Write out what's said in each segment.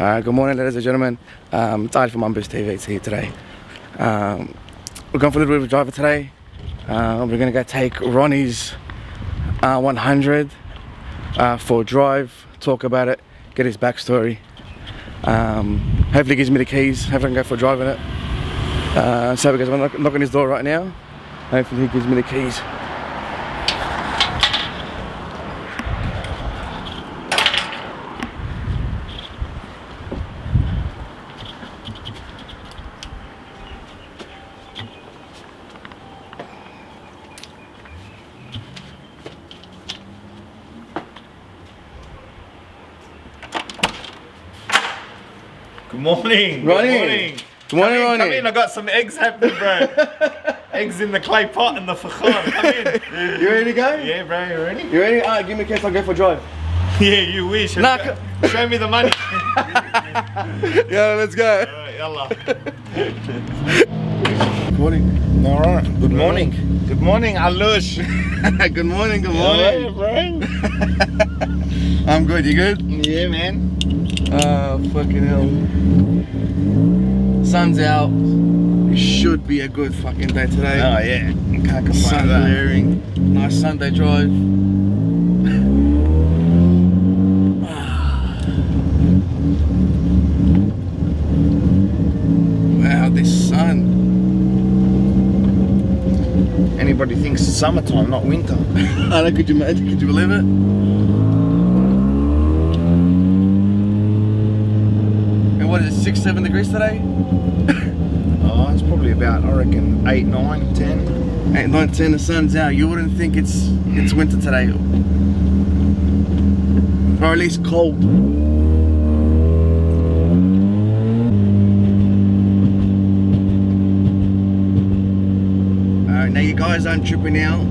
Good morning, ladies and gentlemen. Died from Umbers TV. It's here today. We're going for a little bit of a driver today. We're going to go take Ronnie's R100 for a drive, talk about it, get his backstory. Hopefully he gives me the keys, hopefully I can go for a drive in it. So because I'm knocking on his door right now, hopefully he gives me the keys. Good morning. Ronnie. Good morning. Good morning, Ronnie. Come in, I got some eggs happening, bro. Eggs in the clay pot and the fakhar. Come in. You ready to go? Yeah, bro, you ready? You ready? Alright, give me a kiss, I'll go for a drive. Yeah, you wish. Nah, Show me the money. Yeah, let's go. Alright, yalla. Good morning. Alright, good morning. Good morning, Alush. Good morning, good morning. Bro. I'm good, you good? Yeah, man. Fucking hell. Sun's out. It should be a good fucking day today. Oh, yeah. Can't complain Sun with that. blaring. Nice Sunday drive. Wow, this sun. Anybody thinks it's summertime, not winter. I know, could you imagine? Could you believe it? And what is it, 6-7 degrees today? Oh, it's probably about, I reckon, 8, 9, 10. 8, 9, 10, the sun's out. You wouldn't think it's winter today. Or at least cold. Now you guys aren't tripping out.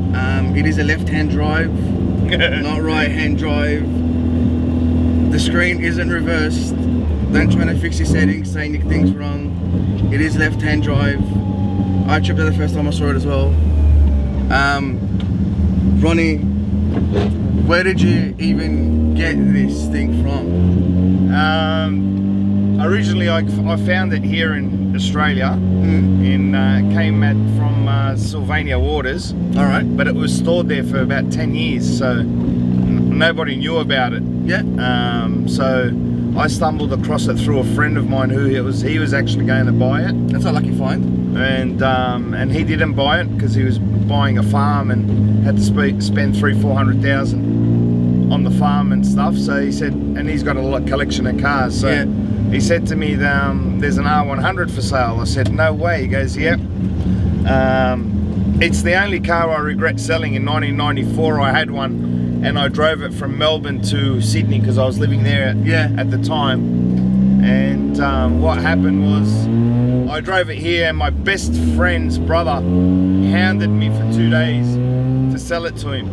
It is a left-hand drive, not right-hand drive. The screen isn't reversed. Don't try to fix your settings, saying your thing's wrong. It is left-hand drive. I tripped out the first time I saw it as well. Ronnie, where did you even get this thing from? Originally, I found it here in Australia. Came from Sylvania waters. All right. But it was stored there for about 10 years, so nobody knew about it. Yeah. So I stumbled across it through a friend of mine who he was actually going to buy it. That's a lucky find. And he didn't buy it because he was buying a farm and had to spend $300,000-400,000 on the farm and stuff. So he said, and he's got a collection of cars. So yeah. He said to me, there's an R100 for sale. I said, no way. He goes, yep. It's the only car I regret selling. In 1994 I had one and I drove it from Melbourne to Sydney because I was living there at the time. And what happened was I drove it here and my best friend's brother hounded me for 2 days to sell it to him.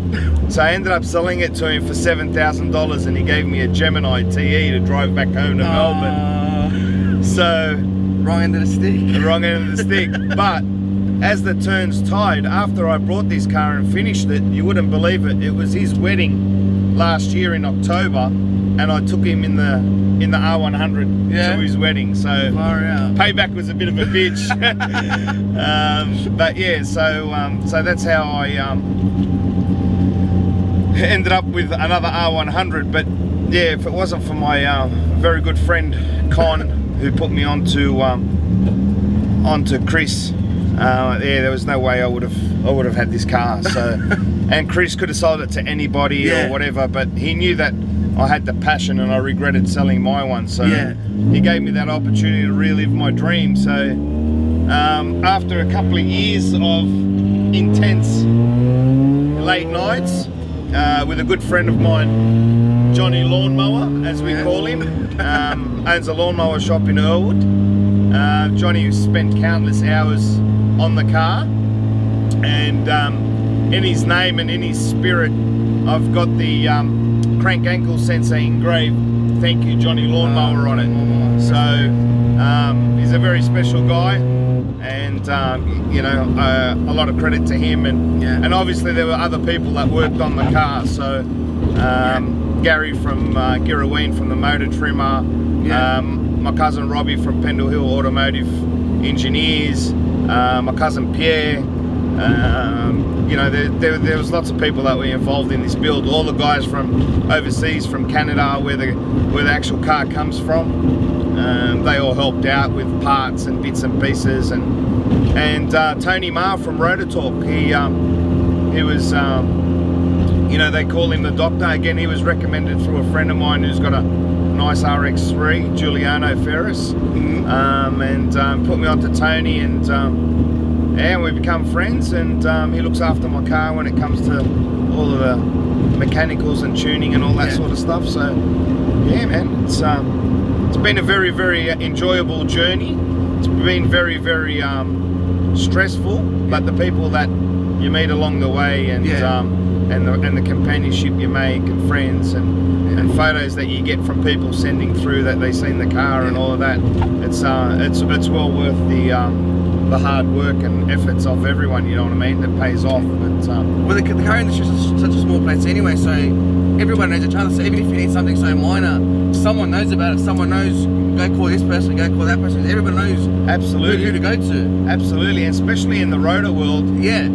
So I ended up selling it to him for $7,000 and he gave me a Gemini TE to drive back home to Melbourne. So wrong end of the stick. The wrong end of the stick. But as the turns tide, after I brought this car and finished it, you wouldn't believe it, it was his wedding last year in October and I took him in the R100 to his wedding. So payback was a bit of a bitch. But yeah, so that's how I ended up with another R100. But yeah, if it wasn't for my very good friend Con, who put me onto Chris, there was no way I would have had this car. So, and Chris could have sold it to anybody or whatever, but he knew that I had the passion and I regretted selling my one. So he gave me that opportunity to relive my dream. So after a couple of years of intense late nights with a good friend of mine, Johnny Lawnmower, as we call him, owns a lawnmower shop in Earlwood. Johnny spent countless hours on the car, and in his name and in his spirit I've got the crank ankle sensor engraved, "Thank you Johnny Lawnmower," on it. So he's a very special guy, and you know, a lot of credit to him, and obviously there were other people that worked on the car. So Gary from Girraween from the motor trimmer, Yeah. My cousin Robbie from Pendle Hill Automotive Engineers, my cousin Pierre. You know, there was lots of people that were involved in this build. All the guys from overseas, from Canada, where the actual car comes from, they all helped out with parts and bits and pieces. And Tony Marr from Rototalk, he was, you know, they call him the doctor. Again, he was recommended through a friend of mine who's got a nice RX3, Giuliano Ferris, and put me onto Tony, and we become friends, and he looks after my car when it comes to all of the mechanicals and tuning and all that sort of stuff. So yeah, man, it's been a very, very enjoyable journey. It's been very, very stressful, but the people that you meet along the way, and the companionship you make, and friends, and photos that you get from people sending through that they seen the car and all of that, it's well worth the hard work and efforts of everyone, you know what I mean, that pays off. But well, the car industry is such a small place anyway, so everyone knows each other. So even if you need something so minor, someone knows about it. Someone knows, go call this person, go call that person. Everybody knows absolutely who to go to. Absolutely, and especially in the rotor world. Yeah.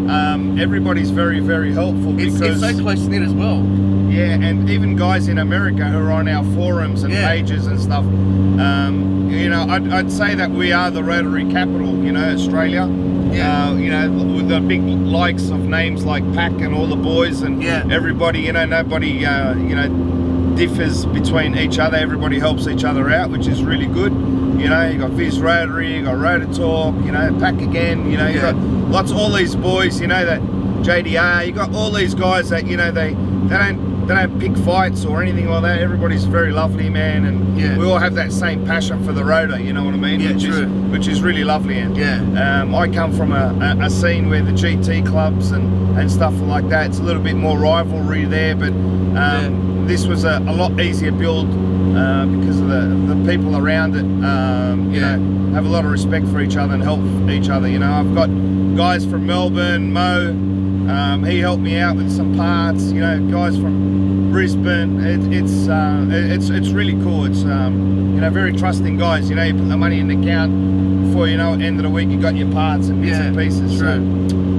Everybody's very, very helpful, because it's so close knit as well. Yeah, and even guys in America who are on our forums and pages and stuff. You know, I'd say that we are the rotary capital, you know, Australia. Yeah. You know, with the big likes of names like Pack and all the boys and everybody, you know, nobody, you know, differs between each other. Everybody helps each other out, which is really good. You know, you got Viz Rotary, you got Rototalk, you know, Pack again, you know, you got lots of all these boys, you know, that JDR, you got all these guys that, you know, they don't pick fights or anything like that. Everybody's very lovely, man, and we all have that same passion for the rotor, you know what I mean? Yeah, which is really lovely. And I come from a scene where the GT clubs and stuff like that, it's a little bit more rivalry there, but this was a lot easier build because of the people around it, you know, have a lot of respect for each other and help each other. You know, I've got guys from Melbourne, Mo, he helped me out with some parts, you know, guys from Brisbane. It's really cool. It's you know, very trusting guys. You know, you put the money in the account before you know it, end of the week you got your parts and bits and pieces. So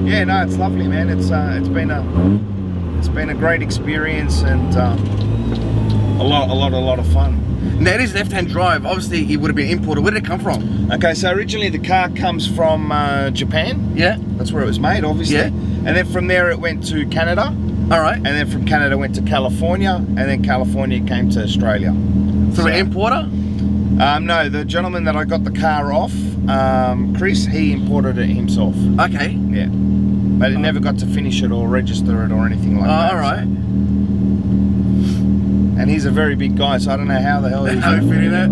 yeah, no, it's lovely, man. It's been a great experience, and a lot of fun. Now it is left-hand drive. Obviously, it would have been imported. Where did it come from? Okay, so originally the car comes from Japan. Yeah, that's where it was made, obviously. Yeah. And then from there it went to Canada. All right. And then from Canada went to California, and then California came to Australia. Through an importer? No, the gentleman that I got the car off, Chris, he imported it himself. Okay. Yeah. But it never got to finish it or register it or anything like that. All right. So. And he's a very big guy, so I don't know how the hell he's fitting it.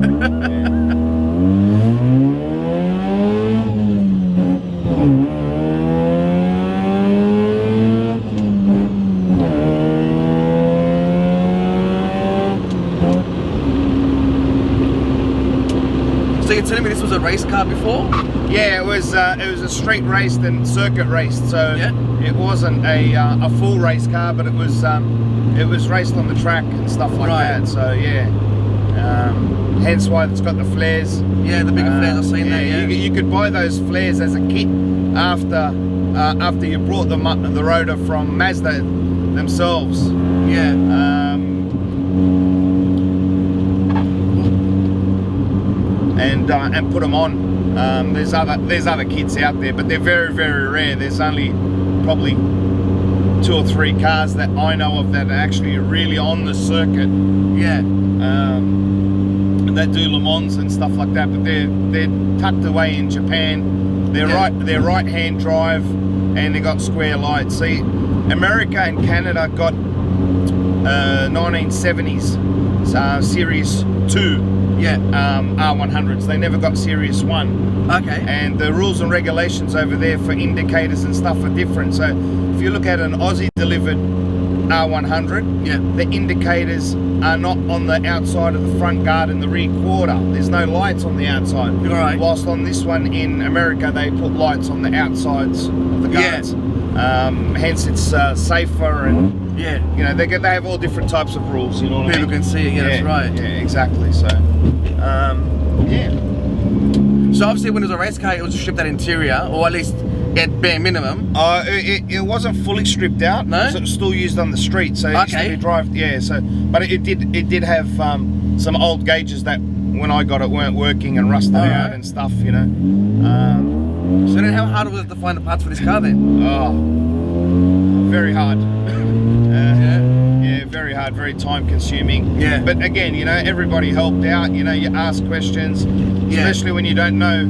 So you're telling me this was a race car before? Yeah, it was a street raced and circuit raced, so it wasn't a full race car, but it was raced on the track and stuff like that. So yeah, hence why it's got the flares. Yeah, the bigger flares. I've seen that. Yeah, you could buy those flares as a kit after you brought the rotor from Mazda themselves. Yeah. And put them on. There's other kits out there, but they're very, very rare. There's only probably 2 or 3 cars that I know of that are actually really on the circuit. Yeah. That do Le Mans and stuff like that, but they're tucked away in Japan. They're right-hand drive, and they got square lights. See, America and Canada got 1970s Series 2. Yeah. R100s. They never got Series 1. Okay. And the rules and regulations over there for indicators and stuff are different. So if you look at an Aussie delivered R100. Yeah. The indicators are not on the outside of the front guard and the rear quarter. There's no lights on the outside. Right. Whilst on this one in America, they put lights on the outsides of the guards. Hence, it's safer, and you know, they have all different types of rules. You know what I mean? People can see it. Yeah, that's right. Yeah, exactly. So, yeah. So obviously, when it was a race car, it was stripped that interior, or at least at bare minimum. It wasn't fully stripped out. No. So it was still used on the street. So it used to be drive. Yeah. So, but it did have some old gauges that when I got it weren't working and rusted out and stuff. You know. So then, how hard was it to find the parts for this car then? Oh, very hard. Yeah, very hard, very time consuming. Yeah. But again, you know, everybody helped out. You know, you ask questions, especially when you don't know,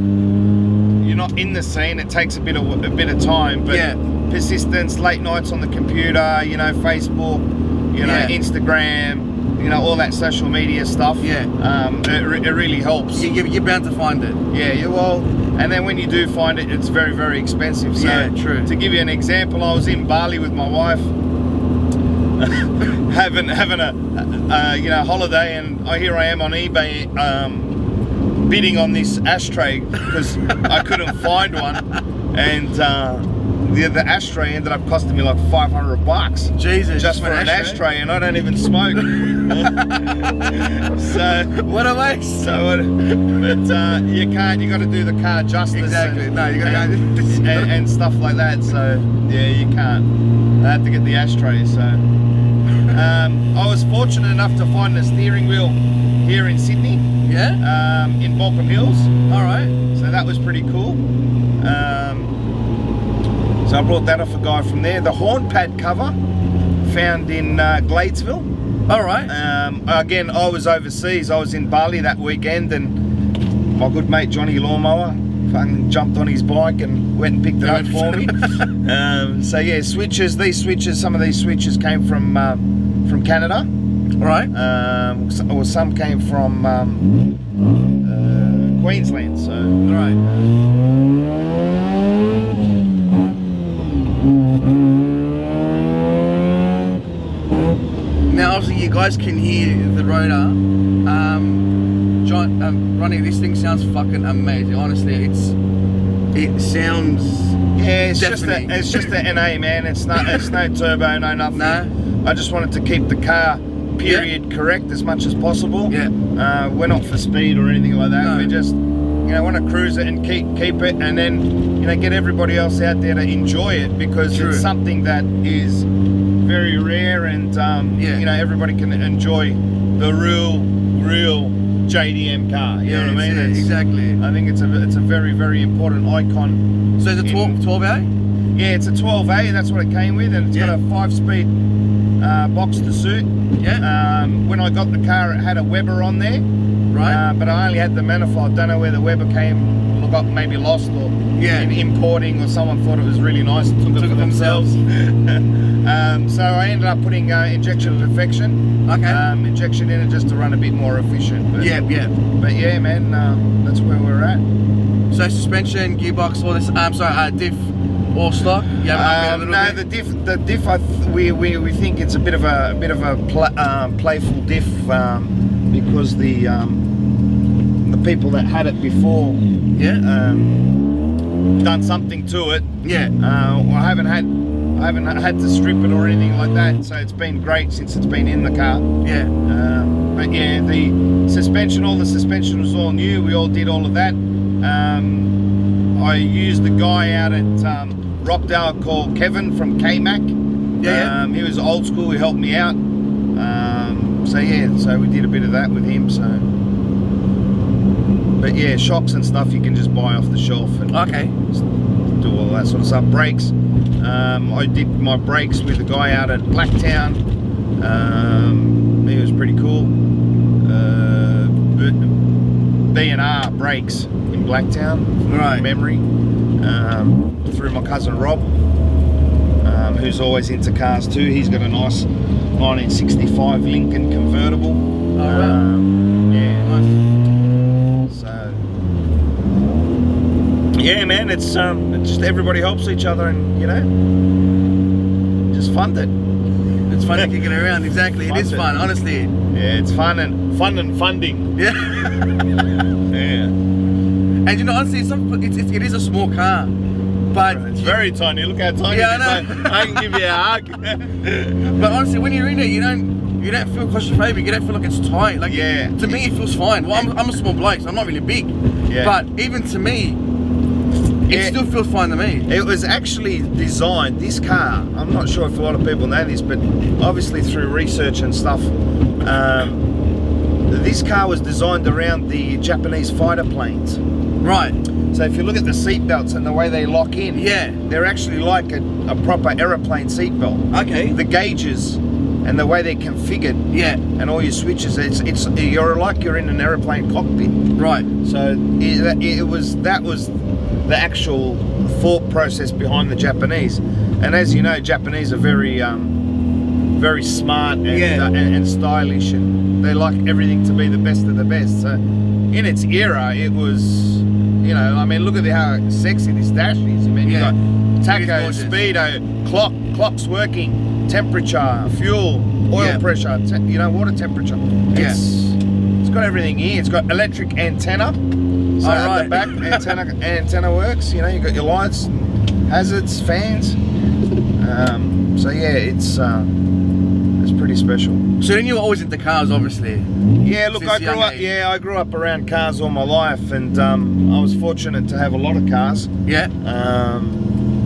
you're not in the scene. It takes a bit of time, but persistence, late nights on the computer, you know, Facebook, you know, Instagram, you know, all that social media stuff. Yeah. It really helps. You're bound to find it. Yeah, well, and then when you do find it, it's very, very expensive. So yeah, true. To give you an example, I was in Bali with my wife, having a you know, holiday, and here I am on eBay bidding on this ashtray because I couldn't find one, and the ashtray ended up costing me like $500. Jesus, just for an ashtray, and I don't even smoke. So what a waste. So, but you can't. You got to do the car justice. Exactly. And, no, you got to and stuff like that. So yeah, you can't. I had to get the ashtray. So I was fortunate enough to find the steering wheel here in Sydney. Yeah. In Balcombe Hills. All right. So that was pretty cool. So I brought that off a guy from there. The horn pad cover found in Gladesville. All right. Again, I was overseas. I was in Bali that weekend, and my good mate Johnny Lawnmower fucking jumped on his bike and went and picked it up for me. So yeah, switches. These switches. Some of these switches came from Canada. Right. Or some came from Queensland. So. Right. Now, obviously, you guys can hear the rotor. Ronnie, this thing sounds fucking amazing. Honestly, it sounds. Yeah, it's just a NA, man. It's no turbo, no nothing. No. I just wanted to keep the car period correct as much as possible. Yeah. We're not for speed or anything like that. No. We just, you know, want to cruise it and keep it, and then, you know, get everybody else out there to enjoy it, because it's something that is very rare, and you know, everybody can enjoy the real JDM car. You know what I mean? Exactly. I think it's a very, very important icon. So it's a 12A? Yeah, it's a 12A. That's what it came with, and it's got a 5-speed box to suit. Yeah. When I got the car, it had a Weber on there. Right. But I only had the manifold. Don't know where the Weber got maybe lost, or in importing, or someone thought it was really nice and took it for themselves. So I ended up putting injection perfection. Okay. Injection in it just to run a bit more efficient. But, But yeah, man, that's where we're at. So suspension, gearbox, all this. Diff, all stock. No, the diff. We think it's a bit of a playful diff, because the people that had it before, done something to it. Yeah. I haven't had to strip it or anything like that, so it's been great since it's been in the car. Yeah. But yeah, the suspension, all the suspension was all new. We all did all of that. I used the guy out at Rockdale called Kevin from K-Mac. He was old school. He helped me out. So we did a bit of that with him. So, but yeah, shocks and stuff you can just buy off the shelf and do all that sort of stuff. Brakes. I did my brakes with a guy out at Blacktown. He was pretty cool. B&R brakes in Blacktown, right? Memory. Through my cousin Rob, who's always into cars too. He's got a nice 1965 Lincoln convertible. So yeah, man, it's just everybody helps each other, and you know, just fund it. It's fun to kick it around. Exactly, it is fun. Honestly. Yeah, it's fun and funding. Yeah. Yeah. And you know, honestly, it is a small car, but It's very tiny. Look how tiny Yeah, it I is. know. I can give you a hug. But honestly, when you're in there, you don't feel claustrophobic. You don't feel like it's tight. Like Yeah. to me, it feels fine. Well, I'm a small bloke, so I'm not really big. Yeah. But even to me, it still feels fine to me. It was actually designed, this car, I'm not sure if a lot of people know this, but obviously through research and stuff, this car was designed around the Japanese fighter planes. Right. So if you look at the seat belts and the way they lock in, Yeah. they're actually like a proper aeroplane seat belt. Okay. The gauges and the way they're configured, Yeah. and all your switches, you're in an aeroplane cockpit. Right. So that was the actual thought process behind the Japanese. And as you know, Japanese are very smart and stylish, and they like everything to be the best of the best. So in its era, it was, I mean, look at how sexy this dash is. I mean, you got tacho, speedo, clock's working, temperature, fuel, oil pressure, water temperature. It's got everything here. It's got electric antenna. So at the back, antenna works. You got your lights, hazards, fans. So yeah, it's pretty special. So then you were always into cars, obviously. Yeah, look, I grew up around cars all my life, and I was fortunate to have a lot of cars. Yeah.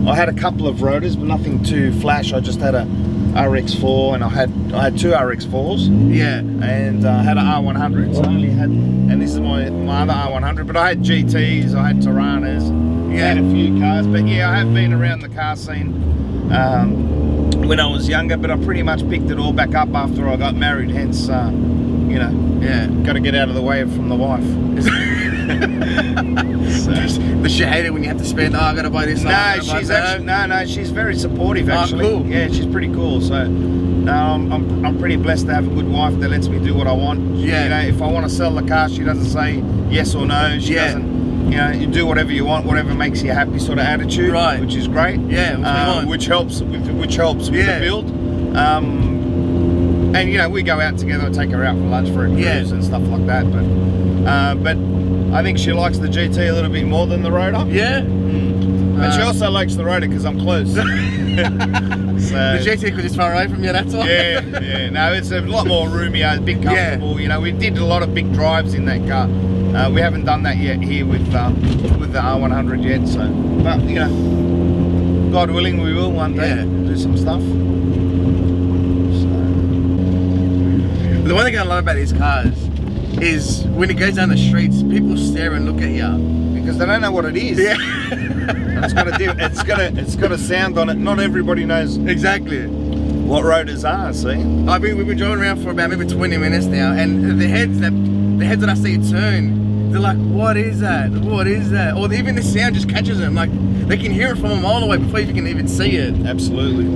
I had a couple of rotors, but nothing too flash. I just had a RX4, and I had two RX4s. Yeah. And I had an R100. So I only had, and this is my other R100. But I had GTs, I had Tiranas, I had a few cars. But yeah, I have been around the car scene when I was younger. But I pretty much picked it all back up after I got married. Hence, got to get out of the way from the wife. Does she hate it when you have to spend? I gotta buy this. No, she's very supportive actually. Cool. Yeah, she's pretty cool. So I'm pretty blessed to have a good wife that lets me do what I want. Yeah. If I want to sell the car, she doesn't say yes or no. She doesn't. You do whatever you want, whatever makes you happy, sort of attitude. Right. Which is great. Yeah. Which helps with the build. And we go out together, I take her out for lunch for a cruise and stuff like that. But I think she likes the GT a little bit more than the Rotor. Yeah. And she also likes the Rotor because I'm close. So, the GT because it's far away from you, that's all. Yeah. No, it's a lot more roomier, a bit comfortable. We did a lot of big drives in that car. We haven't done that yet here with the R100 yet. So, but God willing, we will one day do some stuff. The one thing I love about these cars is when it goes down the streets, people stare and look at you because they don't know what it is. Yeah. It's got a sound on it. Not everybody knows exactly what rotors are. See, we've been driving around for about maybe 20 minutes now, and the heads that I see turn, they're like, "What is that? What is that?" Or even the sound just catches them. Like they can hear it from a mile away before you can even see it. Absolutely.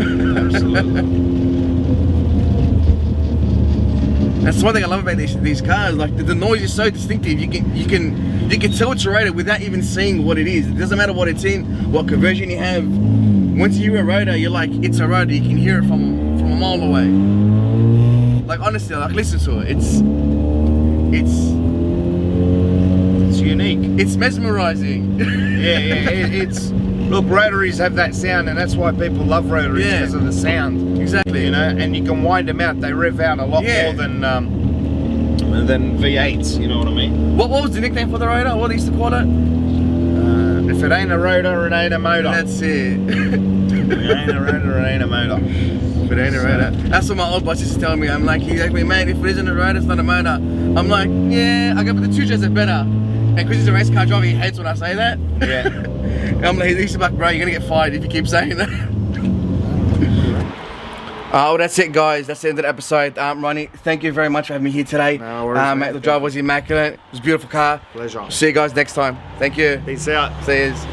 That's one thing I love about these cars. Like the noise is so distinctive. You can tell it's a Rotor without even seeing what it is. It doesn't matter what it's in, what conversion you have. Once you hear a Rotor, you're like, it's a Rotor. You can hear it from a mile away. Like honestly, like listen to it. It's unique. It's mesmerizing. Look, rotaries have that sound, and that's why people love rotaries because of the sound. Exactly. And you can wind them out. They rev out a lot more than V8s. You know what I mean? What was the nickname for the Rotor? What they used to call it? If it ain't a Rotor, it ain't a motor. That's it. If it ain't a Rotor, it ain't a motor. If it ain't a Rotor. That's what my old boss used to tell me. I'm like, he's like, mate, if it isn't a Rotor, it's not a motor. I'm like, yeah, I go, but the two jets are better. And because he's a race car driver, he hates when I say that. Yeah. I'm like, he used to be like, bro, you're gonna get fired if you keep saying that. Well, that's it, guys. That's the end of the episode. Ronnie, thank you very much for having me here today. No worries, mate, the drive was immaculate. It was a beautiful car. Pleasure. See you guys next time. Thank you. Peace out. See yous.